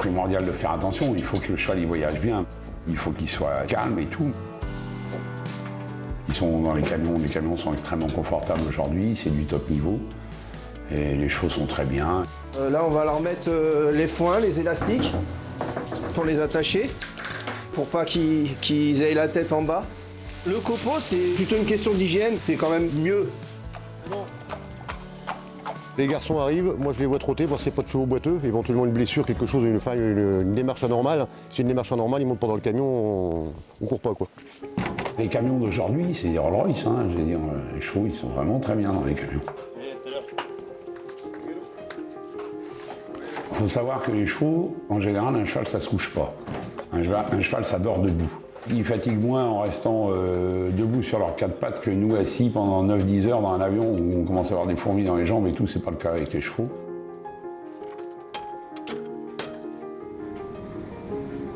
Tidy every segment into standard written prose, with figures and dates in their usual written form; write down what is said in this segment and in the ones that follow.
primordial de faire attention. Il faut que le cheval il voyage bien. Il faut qu'il soit calme et tout. Ils sont dans les camions sont extrêmement confortables aujourd'hui, c'est du top niveau. Et les chevaux sont très bien. Là, on va leur mettre les foins, les élastiques, pour les attacher, pour pas qu'ils aient la tête en bas. Le copeau, c'est plutôt une question d'hygiène, c'est quand même mieux. Les garçons arrivent, moi je les vois trotter, c'est pas de chevaux boiteux, éventuellement une blessure, quelque chose, une démarche anormale. Si c'est une démarche anormale, ils montent pas dans le camion, on court pas quoi. Les camions d'aujourd'hui, c'est des Rolls-Royce, hein, je veux dire, les chevaux ils sont vraiment très bien dans les camions. Il faut savoir que les chevaux, en général, un cheval ça se couche pas. Un cheval ça dort debout. Ils fatiguent moins en restant debout sur leurs quatre pattes que nous assis pendant 9-10 heures dans un avion où on commence à avoir des fourmis dans les jambes et tout, c'est pas le cas avec les chevaux.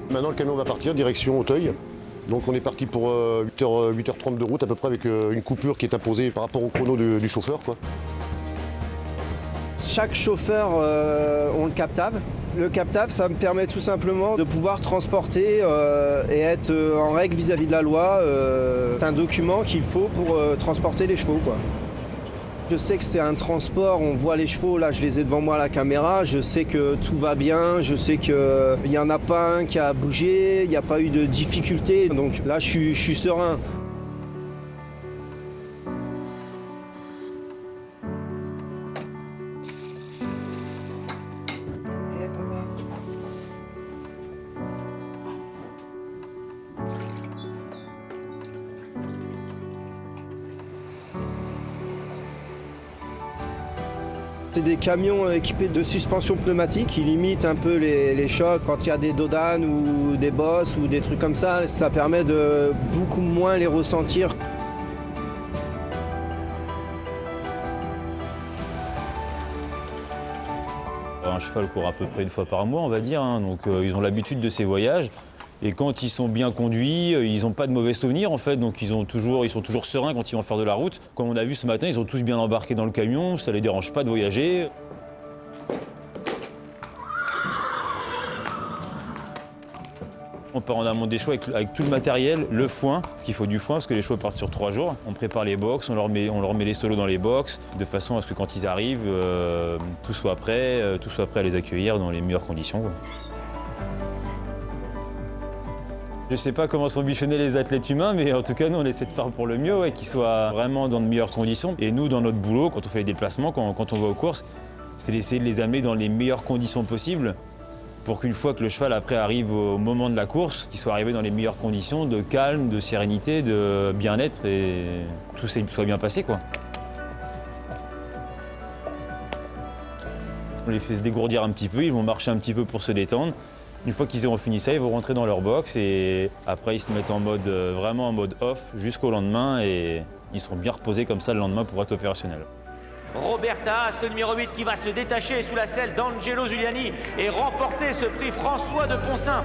Maintenant le camion va partir, direction Auteuil. Donc on est parti pour 8h30 de route à peu près avec une coupure qui est imposée par rapport au chrono du chauffeur, quoi. Chaque chauffeur ont le captave. Le captave, ça me permet tout simplement de pouvoir transporter et être en règle vis-à-vis de la loi. C'est un document qu'il faut pour transporter les chevaux, quoi. Je sais que c'est un transport, on voit les chevaux, là je les ai devant moi à la caméra, je sais que tout va bien, je sais qu'il n'y en a pas un qui a bougé, il n'y a pas eu de difficulté, donc là je suis serein. C'est des camions équipés de suspension pneumatique qui limitent un peu les chocs quand il y a des dodanes ou des bosses ou des trucs comme ça. Ça permet de beaucoup moins les ressentir. Un cheval court à peu près une fois par mois, on va dire, hein, donc ils ont l'habitude de ces voyages. Et quand ils sont bien conduits, ils n'ont pas de mauvais souvenirs en fait, donc ils sont toujours sereins quand ils vont faire de la route. Comme on a vu ce matin, ils ont tous bien embarqué dans le camion, ça ne les dérange pas de voyager. On part en amont des chevaux avec tout le matériel, le foin, parce qu'il faut du foin parce que les chevaux partent sur 3 jours. On prépare les box, on leur met les solos dans les box, de façon à ce que quand ils arrivent, tout soit prêt à les accueillir dans les meilleures conditions, quoi. Je ne sais pas comment sont bichonnés les athlètes humains, mais en tout cas, nous, on essaie de faire pour le mieux, qu'ils soient vraiment dans de meilleures conditions. Et nous, dans notre boulot, quand on fait les déplacements, quand on va aux courses, c'est d'essayer de les amener dans les meilleures conditions possibles pour qu'une fois que le cheval, après, arrive au moment de la course, qu'il soit arrivé dans les meilleures conditions de calme, de sérénité, de bien-être et tout soit bien passé, quoi. On les fait se dégourdir un petit peu, ils vont marcher un petit peu pour se détendre. Une fois qu'ils auront fini ça, ils vont rentrer dans leur box et après ils se mettent vraiment en mode off jusqu'au lendemain et ils seront bien reposés comme ça le lendemain pour être opérationnels. Roberta, le numéro 8 qui va se détacher sous la selle d'Angelo Giuliani et remporter ce prix François de Poncin.